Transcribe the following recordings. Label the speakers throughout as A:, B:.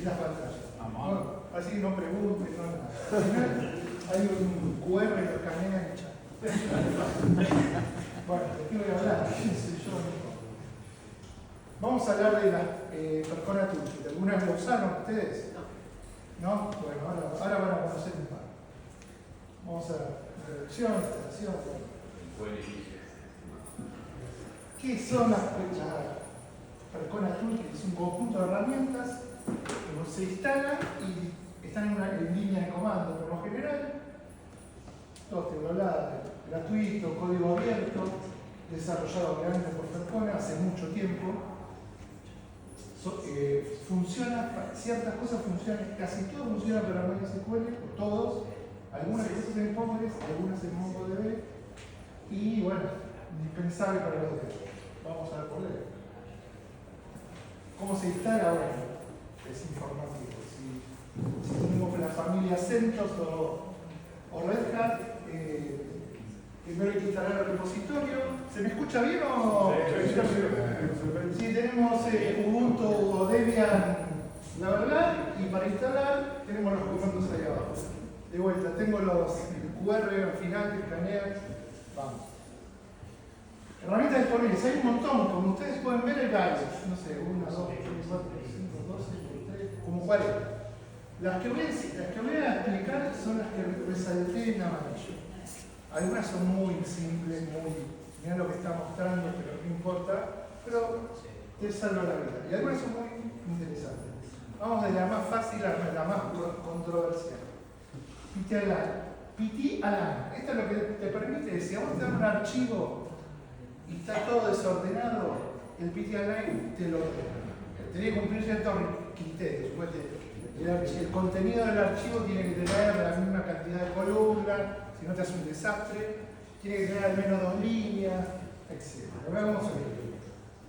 A: las pantallas. Bueno, así que no pregunten, no nada. Al final hay un QR que lo escanean y ya. Bueno, ¿de qué voy a hablar? ¿Quién soy yo mismo? Vamos a hablar de la Percona Toolkit. ¿Algunas lo usaron ustedes? ¿No? Bueno, ahora van a conocer un par. Vamos a la introducción, instalación. ¿Qué son las Percona Toolkit? Es un conjunto de herramientas que se instalan y están en línea de comando por lo general. Todo gratuito, código abierto, desarrollado obviamente por Percona hace mucho tiempo. Ciertas cosas funcionan, casi todo funciona para MySQL, o todos, algunas cosas en Postgres, algunas en MongoDB, y bueno, indispensable para los demás. Vamos a ver por qué. ¿Cómo se instala? Bueno, es informativo. Si tenemos la familia CentOS o Red Hat, primero hay que instalar el repositorio. ¿Se me escucha bien o...? Sí, tenemos Ubuntu o Debian, bla bla bla, y para instalar tenemos los comandos ahí abajo. De vuelta, tengo los QR al final que escanean. Vamos. Herramientas disponibles, hay un montón, como ustedes pueden ver hay varios. No sé, 1, 2, 3, 4, 5, 12, 3, como 40. Las que voy a explicar son las que resalté en amarillo. Algunas son muy simples, mirá lo que está mostrando, pero no importa, pero te salva la vida. Y algunas son muy interesantes. Vamos de la más fácil a la más controversial. PT-Align. Esto es lo que te permite, si a vos te dan un archivo y está todo desordenado, el PT-Align te lo ordena. Tiene que cumplir ciertos criterios. El contenido del archivo tiene que tener la misma cantidad de columnas, si no te hace un desastre, tiene que tener al menos 2 líneas, etc. Ahora vamos a ver.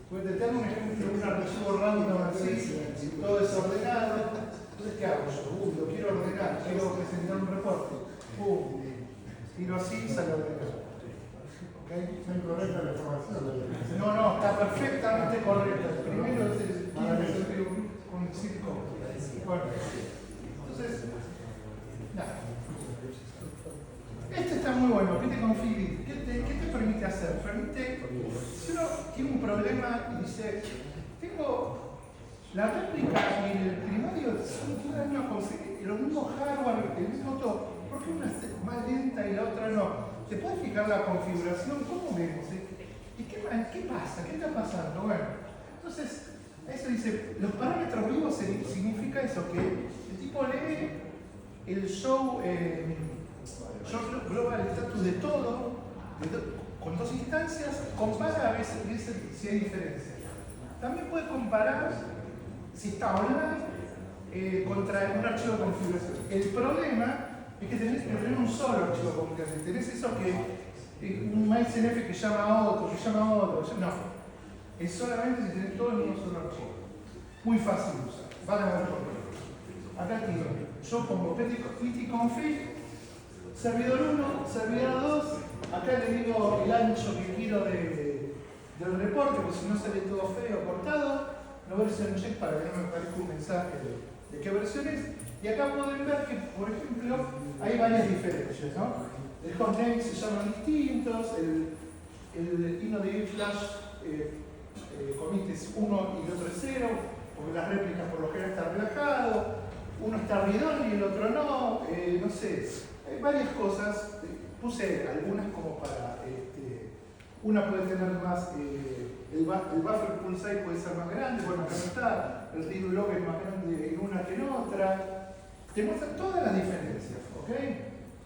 A: Te tengo un ejemplo de un archivo random así, todo desordenado. Entonces, ¿qué hago yo? Lo quiero ordenar, quiero presentar un reporte. Tiro así y sale ordenado. ¿Okay?
B: ¿Es incorrecta la información?
A: No, está perfectamente correcta. Primero es el con circo. Bueno, entonces, nada. Este está muy bueno, PT-Config. ¿Qué te permite hacer? Permite, si uno tiene un problema y dice, tengo la réplica y el primario son cada uno con los mismos hardware, el mismo todo, ¿por qué una es más lenta y la otra no? ¿Te puedes fijar la configuración? ¿Cómo vemos? ¿Y qué pasa? ¿Qué está pasando? Bueno, entonces, eso dice, los parámetros vivos significa eso, que el tipo lee el show global status de todo, con 2 instancias, compara a veces si hay diferencias. También puede comparar si está online contra un archivo de configuración. El problema es que tenés que tener un solo archivo de configuración. Tenés eso que un MySNF que llama a otro, no. Es solamente si tenés todo en un solo archivo. Muy fácil de usar. Van a ver por qué. Acá tengo. Yo pongo PT-Config, servidor 1, servidor 2. Acá le digo el ancho que quiero del reporte, porque si no sale todo feo, cortado. No version check para que no me parezca un mensaje de qué versión es. Y acá pueden ver que, por ejemplo, hay varias diferencias, ¿no? El hostname se llaman distintos, el InnoDB flash commit es 1 y el otro es 0, porque las réplicas por lo general están relajadas, uno está read-only y el otro no, no sé, hay varias cosas, puse algunas como para, una puede tener más, el buffer pool size puede ser más grande, bueno acá no está, el read log es más grande en una que en otra, te muestran todas las diferencias, ¿ok?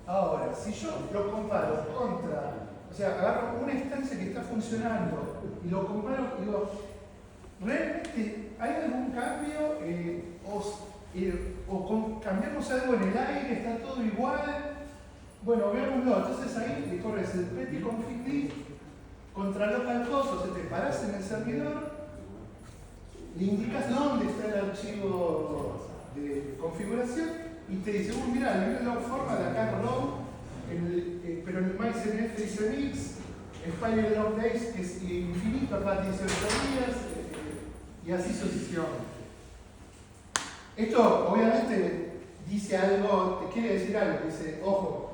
A: Ahora, si yo lo comparo contra, o sea, agarro una instancia que está funcionando y lo comparo y digo, ¿realmente hay algún cambio? O cambiamos algo en el aire, está todo igual. Bueno, veámoslo. Entonces ahí le corres el PT-Config contra localhost, o sea, te parás en el servidor, le indicas dónde está el archivo de configuración y te dice, mira, el log forma de acá row, pero en el MySNF dice mix, el file log days es infinito, acá 18 días, y así sucesivamente. Esto obviamente dice algo, te quiere decir algo, dice, ojo,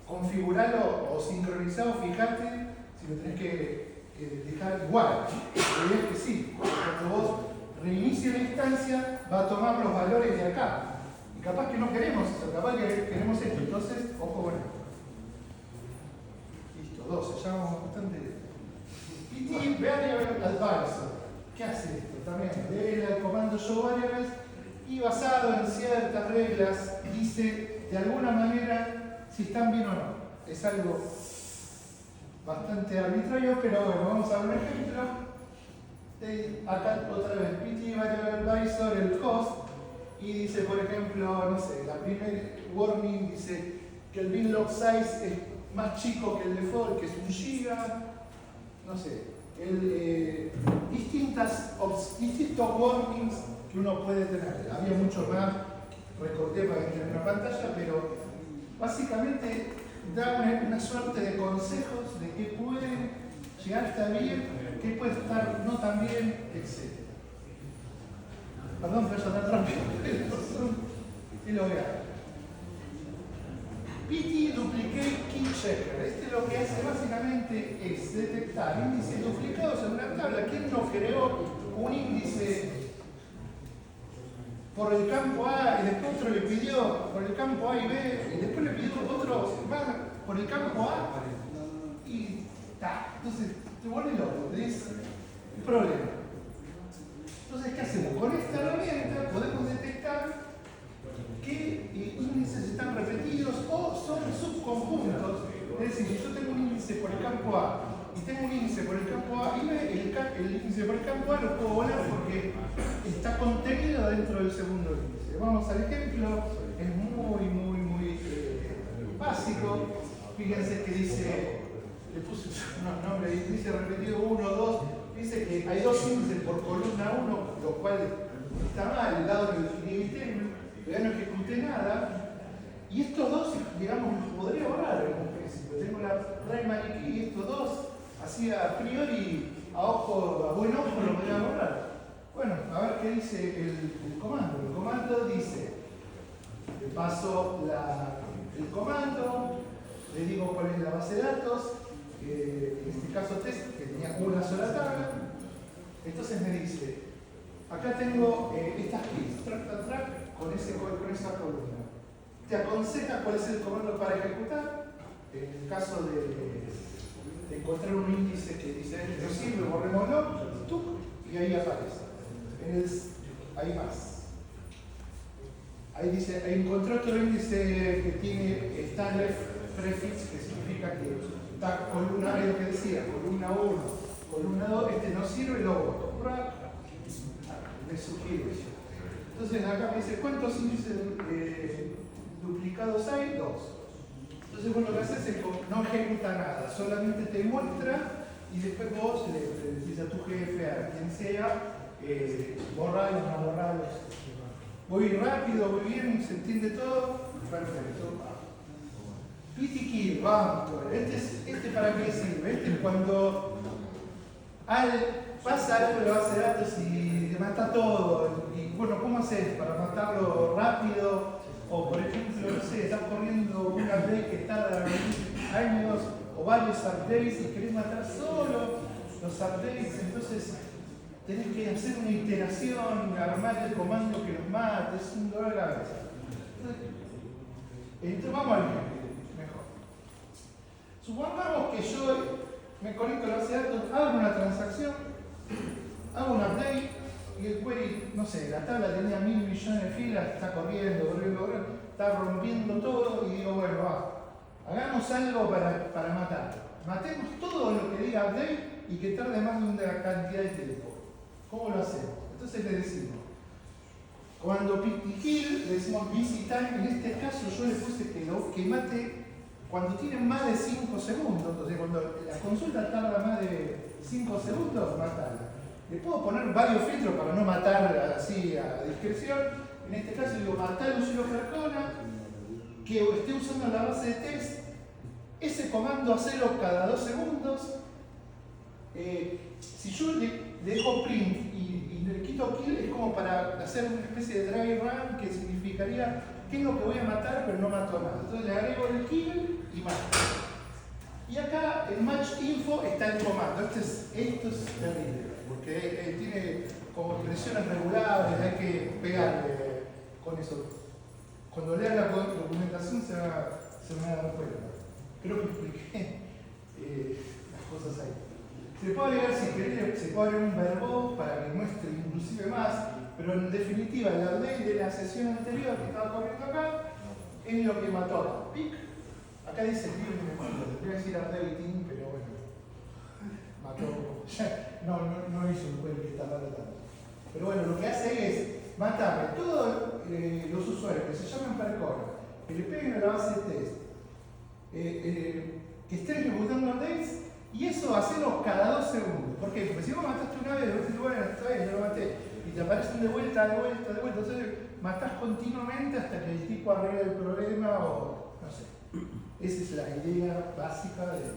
A: configuralo o sincronizado, fíjate si lo tenés que dejar igual. La idea es que sí, cuando vos reinicies la instancia va a tomar los valores de acá. Y capaz que no queremos eso, capaz que queremos esto, entonces, ojo con esto. Listo, 12, ya vamos bastante bien. PT Variable Advisor. ¿Qué hace esto? También lee el comando show variables y basado en ciertas reglas dice de alguna manera si están bien o no. Es algo bastante arbitrario, pero bueno, vamos a ver un ejemplo. Acá otra vez PT Variable Advisor, el host, y dice, por ejemplo, no sé, la primera warning dice que el binlock size es más chico que el default, que es 1 giga, no sé. Distintos warnings que uno puede tener. Había muchos más, recorté para que tenga una pantalla, pero básicamente da una suerte de consejos de qué puede llegar a estar bien, qué puede estar no tan bien, etc. Perdón, pero eso está rápido. Y lo veo. PT Duplicate Key Checker. Este lo que hace básicamente es detectar índices duplicados en una tabla. ¿Quién no creó un índice por el campo A y después otro le pidió por el campo A y B y después le pidió otro más por el campo A? Y ta. Entonces te vuelve loco, tenés un problema. Entonces, ¿qué hacemos? Con esta herramienta podemos detectar qué índices están repetidos o son subconjuntos. Es decir, si yo tengo un índice por el campo A y tengo un índice por el campo A y B, el índice por el campo A lo puedo volar porque está contenido dentro del segundo índice. Vamos al ejemplo, es muy básico. Fíjense que dice, le puse unos nombres, dice repetido 1, 2, dice que hay 2 índices por columna 1, lo cual está mal, dado que definí el término. Ya no ejecuté nada, y estos dos, digamos, los podría borrar en un principio. Tengo la primary key y estos dos, así a priori, a buen ojo lo podría borrar. Bueno, a ver qué dice el comando. El comando dice, le paso el comando, le digo cuál es la base de datos, en este caso test, que tenía una sola tabla. Entonces me dice, acá tengo estas keys, track, con esa columna. Te aconseja cuál es el comando para ejecutar. En el caso de encontrar un índice que dice no sirve, borrémoslo, y ahí aparece. Ahí más. Ahí dice, encontré otro índice que tiene standard prefix, que significa que está columna, es lo que decía, columna 1, columna 2, este no sirve, lo borro. Me sugiere eso. Entonces acá me dice, ¿cuántos índices duplicados hay? 2. Entonces bueno, lo que haces es no ejecuta nada, solamente te muestra y después vos le decís a tu jefe, a quien sea, borralos, no borralos. Voy rápido, voy bien, se entiende todo, perfecto. PT Kill, vamos, este para qué sirve, este es cuando pasa algo en la base de datos y te mata todo. Y bueno, ¿cómo haces para matarlo rápido? O por ejemplo, no sé, estás corriendo un update que tarda años o varios updates y querés matar solo los updates, entonces tenés que hacer una iteración, armar el comando que los mate, es un dolor de cabeza. Entonces vamos al mejor. Supongamos que yo me conecto a la base de datos, hago una transacción, hago un update y el query, no sé, la tabla tenía 1000 millones de filas, está corriendo, está rompiendo todo y digo, bueno, hagamos algo para matarlo. Matemos todo lo que diga update y que tarde más de una cantidad de tiempo. ¿Cómo lo hacemos? Entonces le decimos, cuando PT Kill, le decimos busy time, en este caso yo le puse que mate cuando tiene más de 5 segundos, entonces cuando la consulta tarda más de 5 segundos, matala. Le puedo poner varios filtros para no matar así a discreción. En este caso digo, matar un solo persona que esté usando la base de test. Ese comando hacelo cada 2 segundos. Si yo le dejo print y el quito kill es como para hacer una especie de dry run que significaría qué es lo que voy a matar pero no mato nada. Entonces le agrego el kill y mato. Y acá el match info está el comando. Esto es terrible, porque tiene como impresiones regulables, hay que pegarle con eso. Cuando lean la documentación se van a dar cuenta. Creo que expliqué las cosas ahí. Se le puede agregar, si querés, se puede agregar un verbo para que muestre inclusive más, pero en definitiva la ley de la sesión anterior que estaba corriendo acá es lo que mató acá. Pic. Acá dice el libro de memoria, tendría que decir updating, pero bueno, mató. No hizo un juego que tardara tanto. Pero bueno, lo que hace es matarle todos los usuarios que se llaman Percora, que le peguen a la base de test, que estén ejecutando updates, y eso hacerlo cada 2 segundos. ¿Por qué? Porque si vos mataste una vez, vos decís, bueno, esta vez yo lo maté, y te aparecen de vuelta, entonces matás continuamente hasta que el tipo arregle el problema o no sé. Esa es la idea básica de esto.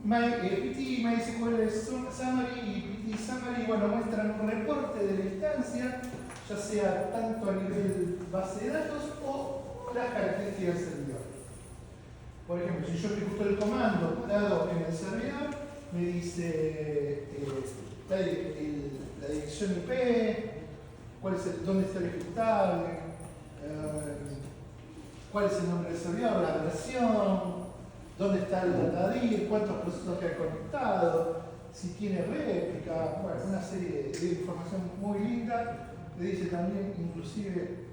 A: PT MySQL Summary y PT Summary, bueno, muestran un reporte de la instancia, ya sea tanto a nivel base de datos o las características del servidor. Por ejemplo, si yo ejecuto el comando dado en el servidor, me dice la dirección IP, dónde está el ejecutable, cuál es el nombre del servidor, la versión, dónde está el datadir, cuántos procesos que hay conectado, si tiene réplica, bueno, una serie de información muy linda. Le dice también, inclusive,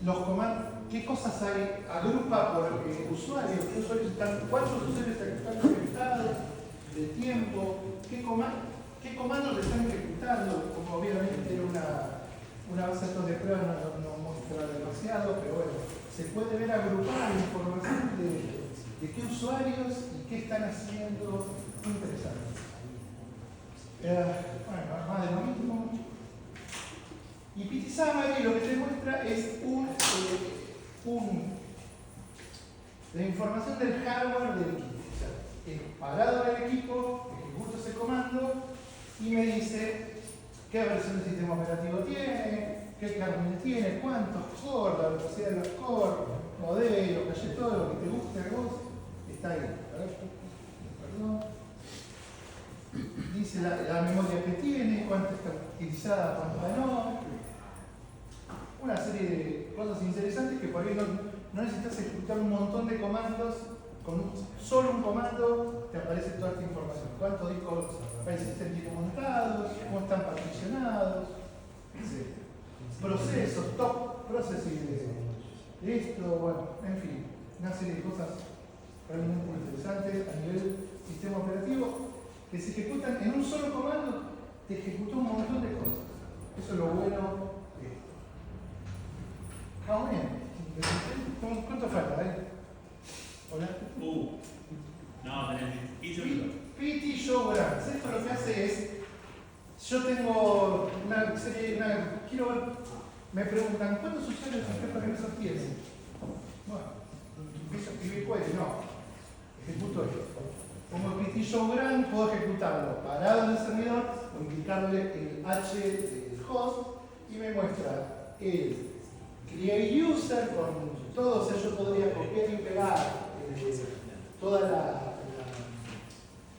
A: los comandos, qué cosas hay, agrupa por usuarios, cuántos usuarios están conectados, de tiempo, qué comandos están ejecutando, como obviamente era una base de datos de prueba no muestra demasiado, pero bueno, se puede ver agrupada la información de qué usuarios y qué están haciendo. Interesante. Bueno, más de lo mismo. Y PT Summary lo que te muestra es la información del hardware del equipo. O sea, he parado al equipo, ejecuto ese comando y me dice qué versión del sistema operativo tiene, qué kernel tiene, cuántos core, la velocidad de los core, modelo, calle, todo lo que te guste a vos, está ahí. Perdón. Dice la memoria que tiene, cuánta está utilizada, cuánta no. Una serie de cosas interesantes que por ahí no necesitas ejecutar un montón de comandos. Con solo un comando te aparece toda esta información. ¿Cuántos discos hay sistémicos montados? ¿Cómo están particionados? Etc. Procesos, top processing de esto, bueno, en fin, una serie de cosas realmente interesantes a nivel sistema operativo que se ejecutan en un solo comando, te ejecuta un montón de cosas. Eso es lo bueno de esto. Vamos bien. ¿Cuánto falta? Hola.
B: No, tenés 15 minutos.
A: PT Show Grants. Esto lo que hace es, yo tengo una serie, quiero ver, me preguntan, ¿cuántos usuarios en qué permisos tienen? Bueno, empiezo a escribir query, no, ejecuto esto. Como PT Show Grant, puedo ejecutarlo parado en el servidor o indicarle el H del host y me muestra el create user con todo, o sea, yo podría copiar y pegar todos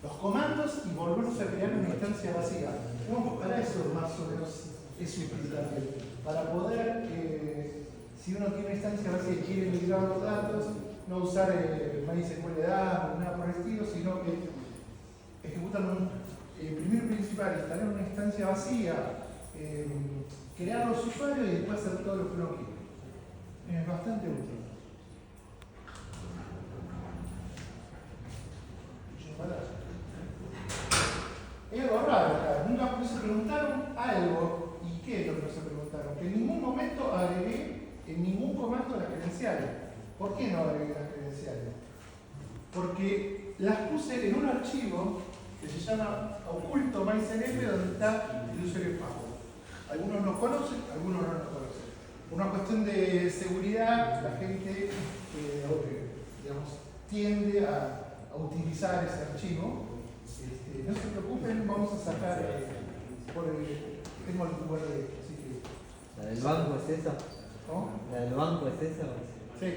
A: los comandos y volverlos a crear una instancia vacía. Bueno, para eso más o menos es útil también. Para poder, si uno tiene una instancia vacía y quiere migrar los datos, no usar MySQL DAM, nada por el estilo, sino que ejecutan primero y principal, instalar una instancia vacía, crear los usuarios y después hacer todo lo que uno quiere. Es bastante útil. Es algo raro acá. Nunca se preguntaron algo. ¿Y qué es lo que no se preguntaron? Que en ningún momento agregué en ningún comando las credenciales. ¿Por qué no agregué las credenciales? Porque las puse en un archivo que se llama oculto MySQL, donde está el usuario password. Algunos lo conocen, algunos no lo conocen. Por una cuestión de seguridad, la gente digamos, tiende a utilizar ese archivo No se preocupen, vamos a sacar tengo el QR, así que.
C: ¿La del banco es esa?
A: ¿No?
C: ¿La del banco es esa?
A: Sí.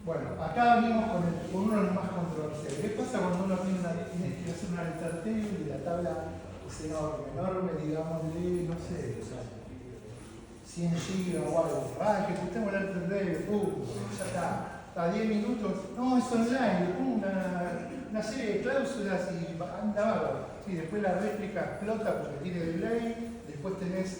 A: Bueno, acá venimos con uno de los más controversiales. ¿Qué pasa cuando uno tiene que hacer una alter table y la tabla es enorme, digámosle, no sé, 100 GB o algo? Ejecutemos el alter table, ya está. A 10 minutos, no, es online, le pongo una serie de cláusulas y anda bárbaro. Sí, después la réplica explota porque tiene delay, después tenés,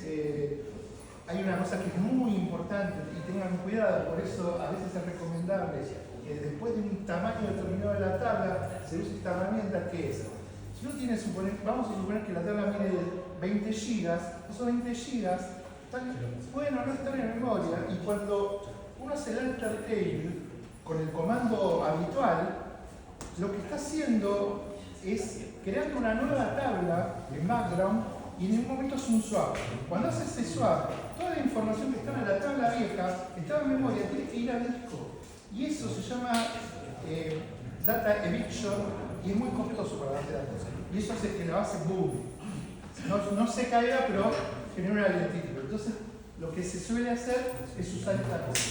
A: hay una cosa que es muy importante y tengan cuidado, por eso a veces es recomendable que después de un tamaño determinado de la tabla se use esta herramienta que es, si uno tiene, vamos a suponer que la tabla mide 20 GB, esos 20 GB bueno, no están en memoria y cuando uno hace el alter table con el comando habitual, lo que está haciendo es creando una nueva tabla en background y en un momento es un swap. Cuando hace ese swap, toda la información que estaba en la tabla vieja estaba en memoria, tiene que ir al disco. Y eso se llama data eviction y es muy costoso para la base de datos. Y eso hace que la base boom. No se caiga, pero genera una lentitud. Entonces, lo que se suele hacer es usar esta cosa.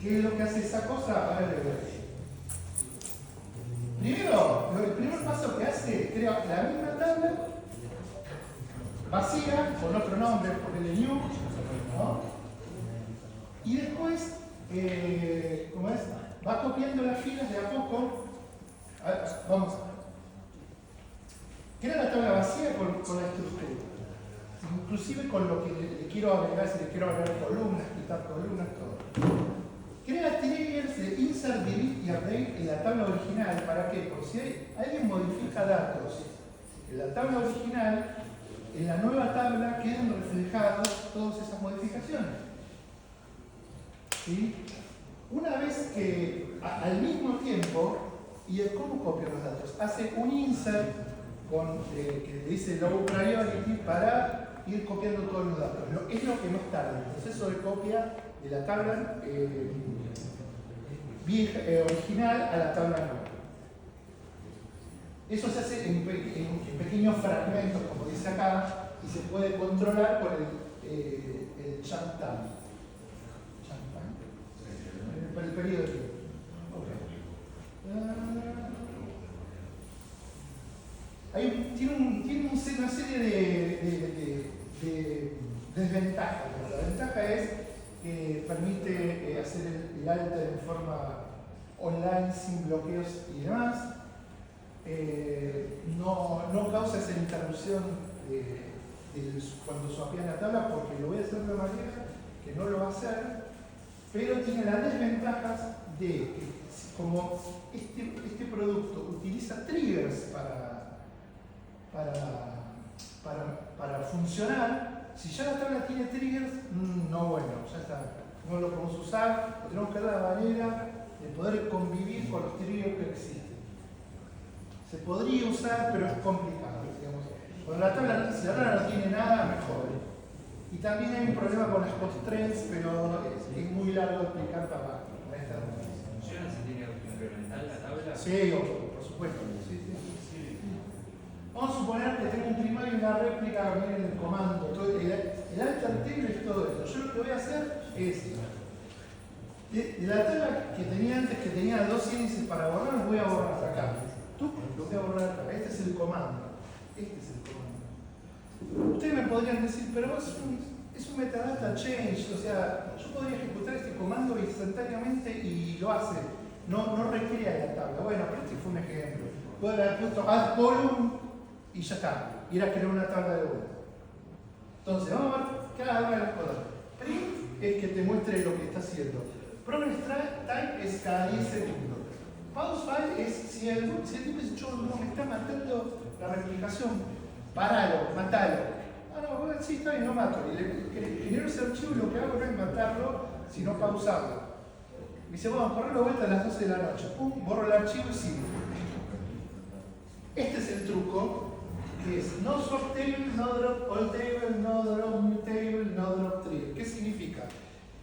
A: ¿Qué es lo que hace esa cosa? Ahora le voy a decir. Primero, el primer paso que hace es crear la misma tabla vacía, con otro nombre, ponerle new, ¿no? Y después, ¿cómo es? Va copiando las filas de a poco. A ver, vamos. Crea la tabla vacía con la estructura. Inclusive con lo que le quiero agregar, si le quiero agregar columnas, quitar columnas, todo. Crea triggers de insert, delete y update en la tabla original. ¿Para qué? Porque si alguien modifica datos en la tabla original, en la nueva tabla quedan reflejadas todas esas modificaciones. ¿Sí? Una vez que al mismo tiempo, ¿y cómo copia los datos? Hace un insert que dice low priority para ir copiando todos los datos. Es lo que más tarda, el proceso de copia de la tabla original a la tabla nueva. Eso se hace en pequeños fragmentos, como dice acá, y se puede controlar por el jump time. Por el periodo de tiempo. Tiene una serie de desventajas. La ventaja es que permite hacer el alter en forma online sin bloqueos y demás. No causa esa interrupción cuando swapean la tabla porque lo voy a hacer de una manera que no lo va a hacer, pero tiene las desventajas de que como este producto utiliza triggers para funcionar, si ya la tabla tiene triggers, bueno, ya está, no lo podemos usar, tenemos que dar la manera de poder convivir con los triggers que existen. Se podría usar, pero es complicado, digamos. Cuando si la tabla no tiene nada, mejor. Y también hay un problema con las constraints, pero es muy largo explicar para esta demostración.
D: ¿Funciona si tiene que incrementar la tabla?
A: Sí, por supuesto. Sí. Vamos a suponer que tengo un primario y una réplica que viene en el comando. El alter table es todo esto. Yo lo que voy a hacer es, de la tabla que tenía antes, que tenía 2 índices para borrar, los voy a borrar acá. Lo voy a borrar acá. Este es el comando. Ustedes me podrían decir, pero es un metadata change, o sea, yo podría ejecutar este comando instantáneamente y lo hace. No requiere la tabla. Bueno, pero este fue un ejemplo. Puedo haber puesto add column y ya está. Ir a crear una tabla de vuelta. Entonces, vamos a ver cada una de las cosas. Print es que te muestre lo que está haciendo. Progress time es cada 10 segundos. Pause file es si el tipo dice, no, me está matando la replicación, paralo, matalo. Bueno, sí, está bien, no mato. Genero ese archivo y lo que hago no es matarlo, sino pausarlo. Me dice, vamos a correrlo vuelta a las 12 de la noche. Pum, borro el archivo y sigo. Este es el truco, que es no swap table, no drop all table, no drop new table, no drop trigger. ¿Qué significa?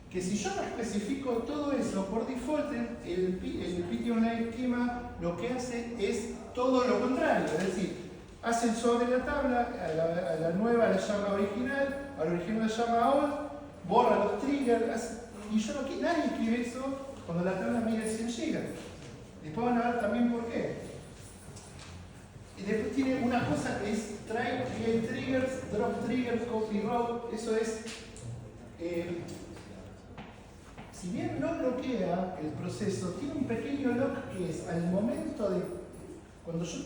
A: Que que si yo no especifico todo eso, por default el PT Online Schema lo que hace es todo lo contrario, es decir, hace sobre la tabla, a la nueva la llama original, a la original la llama all, borra los triggers, y yo no quiero, nadie escribe eso cuando la tabla mide 100 GB. Después van a ver también por qué. Y después tiene una cosa que es try, create triggers, drop triggers, copy route, eso es, si bien no bloquea el proceso, tiene un pequeño lock que es al momento de, cuando yo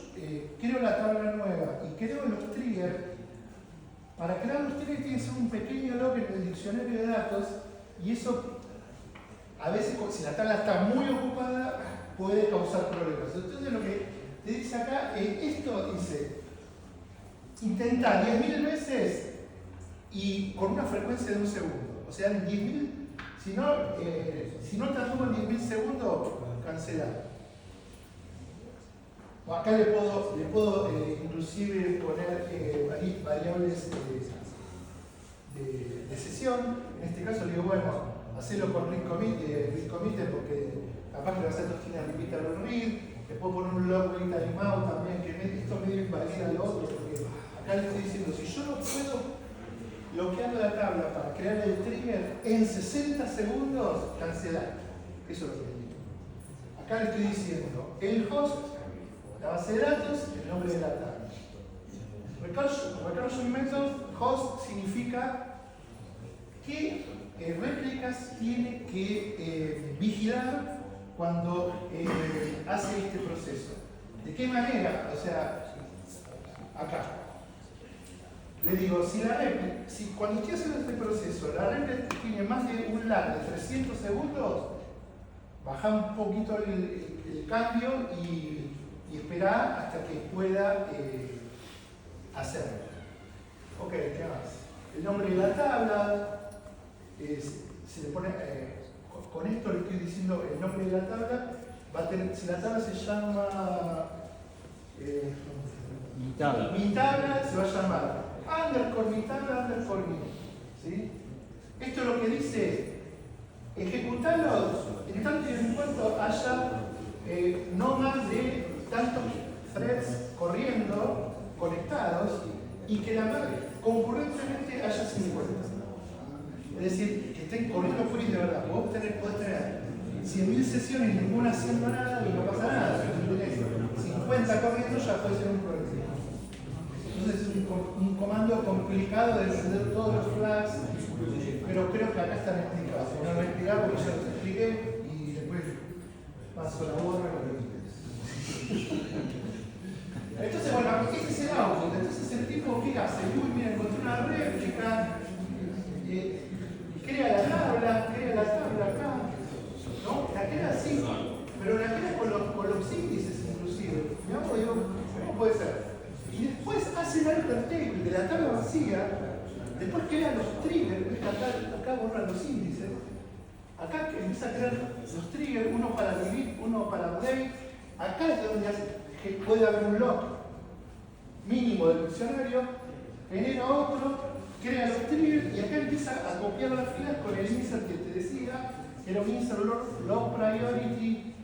A: creo la tabla nueva y creo los triggers, para crear los triggers tiene que ser un pequeño lock en el diccionario de datos, y eso a veces si la tabla está muy ocupada puede causar problemas. Entonces lo que te dice acá, esto dice, intenta 10.000 veces y con una frecuencia de 1 segundo. O sea, en 10.000, si no te anduvo en 10.000 segundos, cancelar. Acá le puedo inclusive poner variables de sesión. En este caso le digo, bueno, hacerlo con read commit porque capaz que los datos tienen repeat on read. Le puedo poner un log with timeout también, que esto medio invalida lo otro, porque acá le estoy diciendo, si yo no puedo bloqueando la tabla para crear el trigger en 60 segundos, cancelar. Eso es lo que le digo. Acá le estoy diciendo el host, la base de datos, el nombre de la tabla. Recursion method, host significa qué réplicas tiene que vigilar cuando hace este proceso. ¿De qué manera? O sea, acá. Le digo, si cuando estoy haciendo este proceso, la réplica tiene más de un lag de 300 segundos, baja un poquito el cambio y espera hasta que pueda hacerlo. Ok, ¿qué más? El nombre de la tabla, se le pone, con esto le estoy diciendo el nombre de la tabla, si la tabla se llama mi tabla, se va a llamar mi tabla, ¿sí? Esto lo que dice es ejecutarlo en tanto y en cuanto haya no más de tantos threads corriendo, conectados, y que concurrentemente haya 50. Es decir, que estén corriendo queries de verdad. Vos podés tener 100.000 sesiones, ninguna haciendo nada y no pasa nada. Si tenés 50 corriendo ya puede ser un problema. Entonces es un comando complicado de encender todos los flags, pero creo que acá están explicados. No lo voy a explicar porque ya los expliqué y después paso la borra y lo Entonces, bueno, este es el output. Entonces el tipo, ¿qué hace? Uy, mira, encontré una réplica, crea la tabla acá, ¿no? La crea así, pero la crea con los índices inclusive. Digamos, digo, ¿cómo puede ser? Y después hace la table de la tabla vacía, después crean los triggers, acá borran los índices, acá empieza a crear los triggers, uno para delete, uno para update, acá es donde puede haber un log mínimo del diccionario, genera otro, crea los triggers y acá empieza a copiar las filas con el insert que te decía, que era un insert low priority,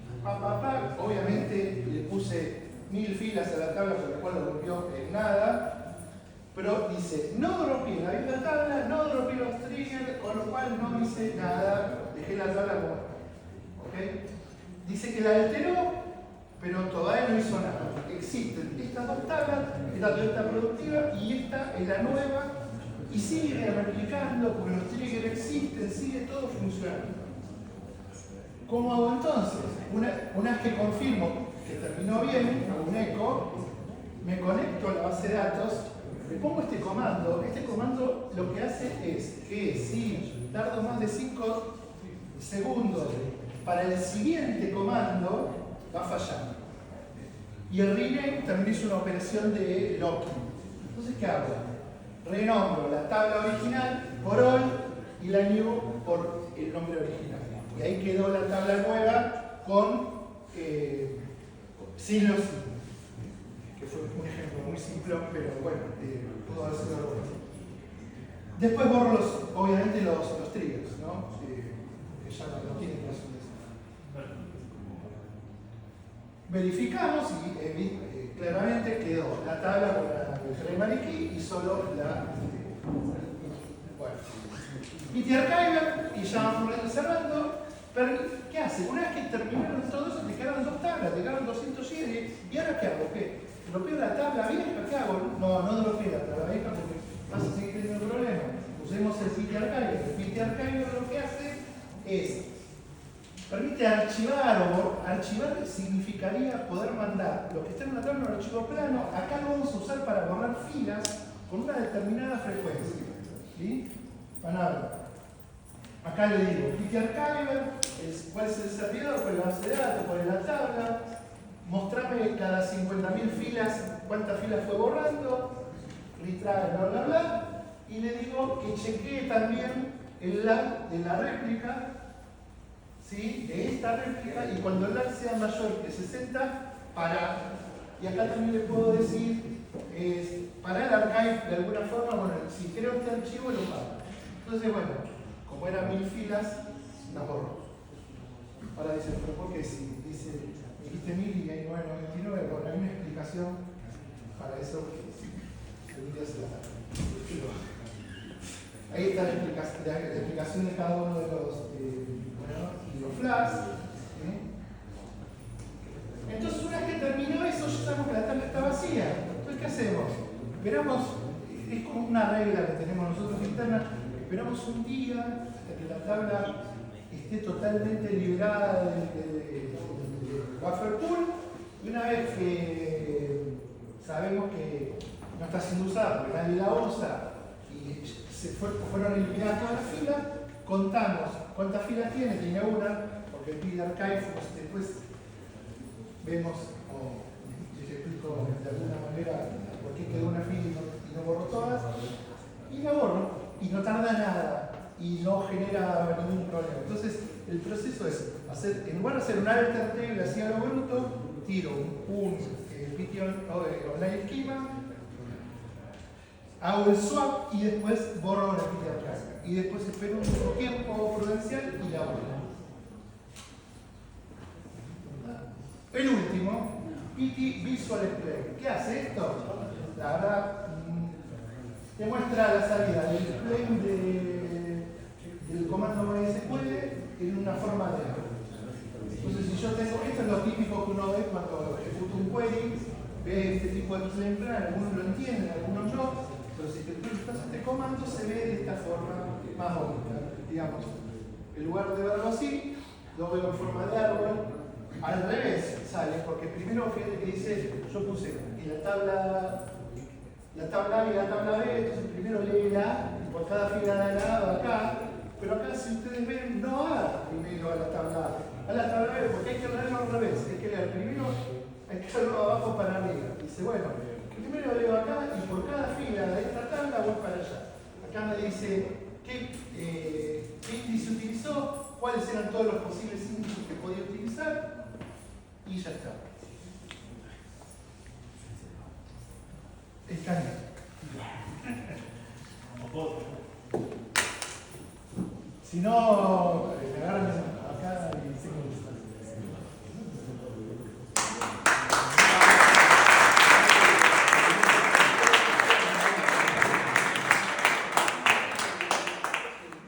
A: obviamente le puse 1000 filas a la tabla, con la cual no copió en nada, pero dice, no dropeé la tabla, no dropeé los triggers, con lo cual no hice nada, dejé la tabla como, ¿ok? Dice que la alteró, pero todavía no hizo nada. Existen estas dos tablas, esta productiva y esta es la nueva, y sigue replicando porque los triggers existen, sigue todo funcionando. ¿Cómo hago entonces? Una vez que confirmo que terminó bien, hago un eco, me conecto a la base de datos, le pongo este comando lo que hace es que si tardo más de 5 segundos para el siguiente comando, va fallando. Y el rename también es una operación de locking. Entonces, ¿qué hago? Renombro la tabla original por all y la new por el nombre original. Y ahí quedó la tabla nueva con sin los signos. Que fue un ejemplo muy simple, pero bueno, pudo haber sido algo así. Después borro obviamente los triggers, ¿no? verificamos y claramente quedó la tabla con el maniquí y solo la... Bueno. PT Archiver, y ya vamos cerrando. Pero, ¿qué hace? Una vez que terminaron todo eso, te quedaron 2 tablas, te quedaron 200 GB. ¿Y ahora qué hago? ¿Qué? ¿Dropeo la tabla vieja? ¿Qué hago? No dropeo la tabla vieja porque vas a seguir teniendo problemas. Usemos el PT Archiver. El PT Archiver lo que hace es permite archivar, o archivar significaría poder mandar lo que está en una tabla en un archivo plano. Acá lo vamos a usar para borrar filas con una determinada frecuencia. ¿Sí? Van a ver. Acá le digo, PT Archiver, cuál es el servidor, cuál es la base de datos, cuál es la tabla. Mostrame cada 50.000 filas cuántas filas fue borrando. Retry, bla bla bla. Y le digo que chequee también el LAN de la réplica. ¿Sí? De esta réplica, y cuando el LAN sea mayor que 60, para. Y acá también le puedo decir, para el archive de alguna forma, bueno, si creo este archivo lo pago. Entonces, bueno, como eran 1000 filas, las borro. Ahora dice, pero ¿por qué si dice, dijiste 1000 y hay 999? Bueno, hay una explicación para eso que ahí está la explicación de cada uno de los flags. Entonces, una vez que terminó eso, ya sabemos que la tabla está vacía. Entonces, ¿qué hacemos? Esperamos, es como una regla que tenemos nosotros interna, esperamos un día hasta que la tabla esté totalmente liberada del buffer pool, y una vez que sabemos que no está siendo usada porque nadie la usa y fueron eliminadas todas las filas, contamos cuántas filas tiene una, porque el PT Archive, después vemos, o les explico de alguna manera por qué quedó una fila y no borro todas, y la borro, y no tarda nada, y no genera ningún problema. Entonces, el proceso es hacer, en lugar de hacer un alter table así a lo bruto, tiro un PT online schema, hago el swap y después borro la PT Archive. Y después espero un tiempo prudencial y la borro. El último, PT Visual Display. ¿Qué hace esto? La verdad, te muestra la salida del display del comando MySQL en una forma de. Entonces, si yo tengo, esto es lo típico que uno ve cuando ejecuta un query, ve este tipo de display en plan, algunos lo entienden, algunos no, pero si te prestas este comando se ve de esta forma más bonita. Digamos, en lugar de verlo así, lo veo en forma de árbol. Al revés sale, porque primero fíjate que dice, yo puse en la tabla A y la tabla B, entonces primero lee la A, y por cada fila da la A va acá, pero acá si ustedes ven, no va primero a la tabla A, a la tabla B, porque hay que leerlo al revés, hay que leer primero, hay que leerlo abajo para arriba. Dice, bueno, primero leo acá y por cada fila de esta tabla voy para allá. Acá me dice qué índice utilizó, cuáles eran todos los posibles índices que podía utilizar, y ya está. Escaneo. Si no, me agarran acá y se me gusta.